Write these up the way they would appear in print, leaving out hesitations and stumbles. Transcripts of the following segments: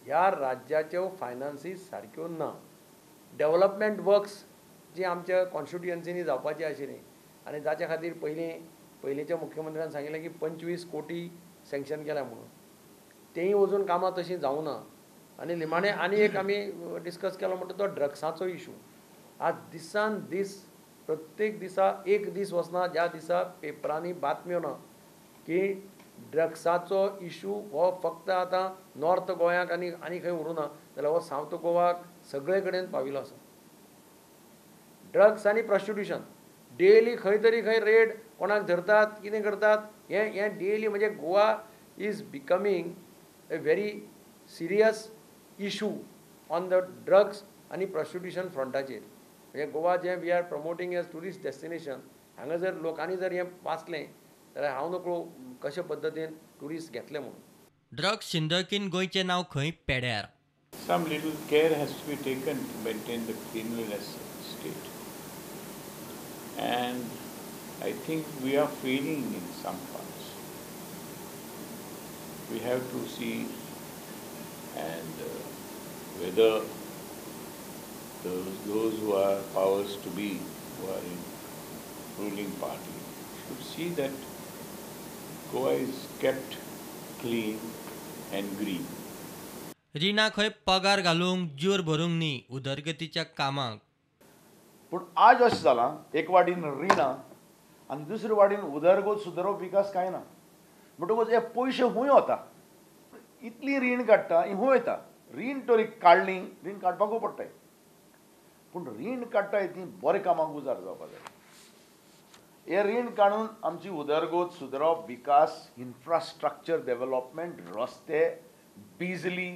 ह्या राज्याच्यो फायनान्सीस सारक्यो ना. डेव्हलपमेंट वर्क्स जी आमच्या कॉन्स्टिट्युएन्सीनी जावपाची आशिल्ली आनी जाच्या खातीर पयलींच्या मुख्यमंत्र्यान सांगिल्लें की 25 कोटी सँक्शन केल्या म्हणून. तेंय अजून कामां तशीं जावना. आनी निमाणें आनी एक आमी डिस्कस केलो म्हणटा तो ड्रग्साचो इशू. आज दिसान दीस प्रत्येक दिसा एक दीस वचना ज्या दिसा पेपरांनी बातम्यो ना की ड्रग्साचो इशू हो फक्त आतां नॉर्थ गोंयाक आनी खंय उरूना जाल्यार हो सावथ गोवाक सगळे कडेन पाविल्लो आसा. ड्रग्स आनी प्रॉस्टिट्यूशन डेली खंय तरी खंय रेड कोणाक धरतात कितें करतात हें डेली म्हणजे Goa is becoming a very serious issue on the drugs आनी प्रॉस्टिट्यूशन फ्रंटाचेर. म्हणजे गोवा जें we are promoting as tourist destination हांगा जर लोकांनी जर हें वाचलें जाल्यार हांव नकळो कशे पद्दतीन ट्युरिस्ट घेतले म्हणून. ड्रग्स सिंधकीन गोंयचें नांव खंय पेड्यार. Some little care has to be taken to maintain the cleanliness of the state. And I think we are failing in some parts. We have to see and whether those who are powers to be, who are in ruling party, should see that Goa is kept clean and green. रिणा खंय पगार घालूंक ज्यूर भरूंक न्ही उदरगतीच्या कामाक. पूण आज अशें जालां एक वाटेन रिणां आनी दुसरे वाटेन उदरगत सुदारप विकास कांय ना. म्हणटकूच हे पयशे खूंय वता. इतली रीण काडटा ही खूंय वता. रीण तरी काडली रीण काडपाकूय पडटाय. पूण रीण काडटाय ती बरें कामाक उजार जावपाक जाय. हे रीण काडून आमची उदरगत सुदारप विकास इन्फ्रास्ट्रक्चर डेव्हलपमेंट रस्ते बिजली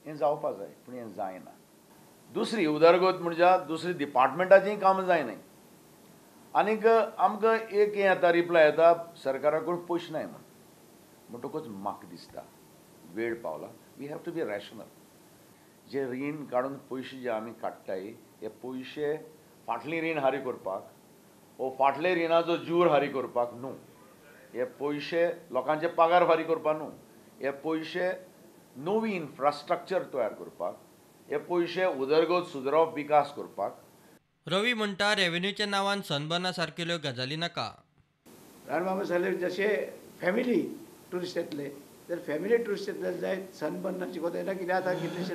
हें जावपाक जाय. पूण हें जायना. दुसरी उदरगत म्हणजे दुसरी डिपार्टमेंटाचीं कामां जायनाय. आनीक आमकां एक हें येता रिप्लाय येता सरकारा कडून पयशे नाय म्हण. म्हणटकूच म्हाका दिसता वेळ पावला we have to be rational. जे रीण काडून पयशे जे आमी काडटाय हे पयशे फाटलीं रीण हारी करपाक वो फाटले रिणाचो जूर हारी करपाक न्हू. हे पयशे लोकांचे पगार फारी करपाक न्हू. हे पयशे नवी इन्फ्रास्ट्रक्चर तयार करपाक. हे पयशे उदरगत सुदारप विकास करपाक. रवी म्हणटा रेव्हेन्यूच्या नांवान सनबर्ना सारकेल्यो गजाली नाका. रानबाबा साहेब जशे फॅमिली ट्युरिस्ट येतले तर फॅमिली ट्युरिस्ट येतले जाय सनबर्नाची कोता येना. कित्याक आतां कितलेशे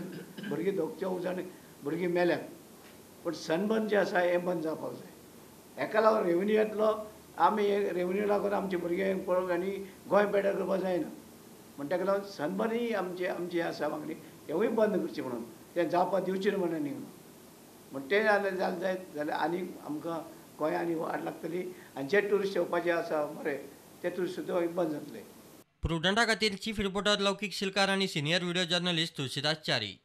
भुरगीं दोगचे उजाण भुरगीं मेल्यात. पूण सनबर्न जें आसा हें बंद जावपाक जाय. हेका लागून रेव्हेन्यू येतलो आमी रेव्हेन्यू लागून आमचे भुरगे पळोवंक आनी गोंय पेड्यार करपाक जायना. म्हण ताका लागून सनबर्न ही आमची आसा मागणी हेवूय बंद करची म्हणून तें जावपाक दिवचें न्हू म्हणून न्ही. म्हण तें जालें जायत जाल्यार आनी आमकां गोंया आनी वाट लागतली आनी जे ट्युरिस्ट येवपाचे आसा बरें ते ट्युरिस्ट सुद्दां बंद जातले. प्रुडंटा खातीर चीफ रिपोर्टर लौकीक शिलकार आनी senior video journalist Tulshidas Chari.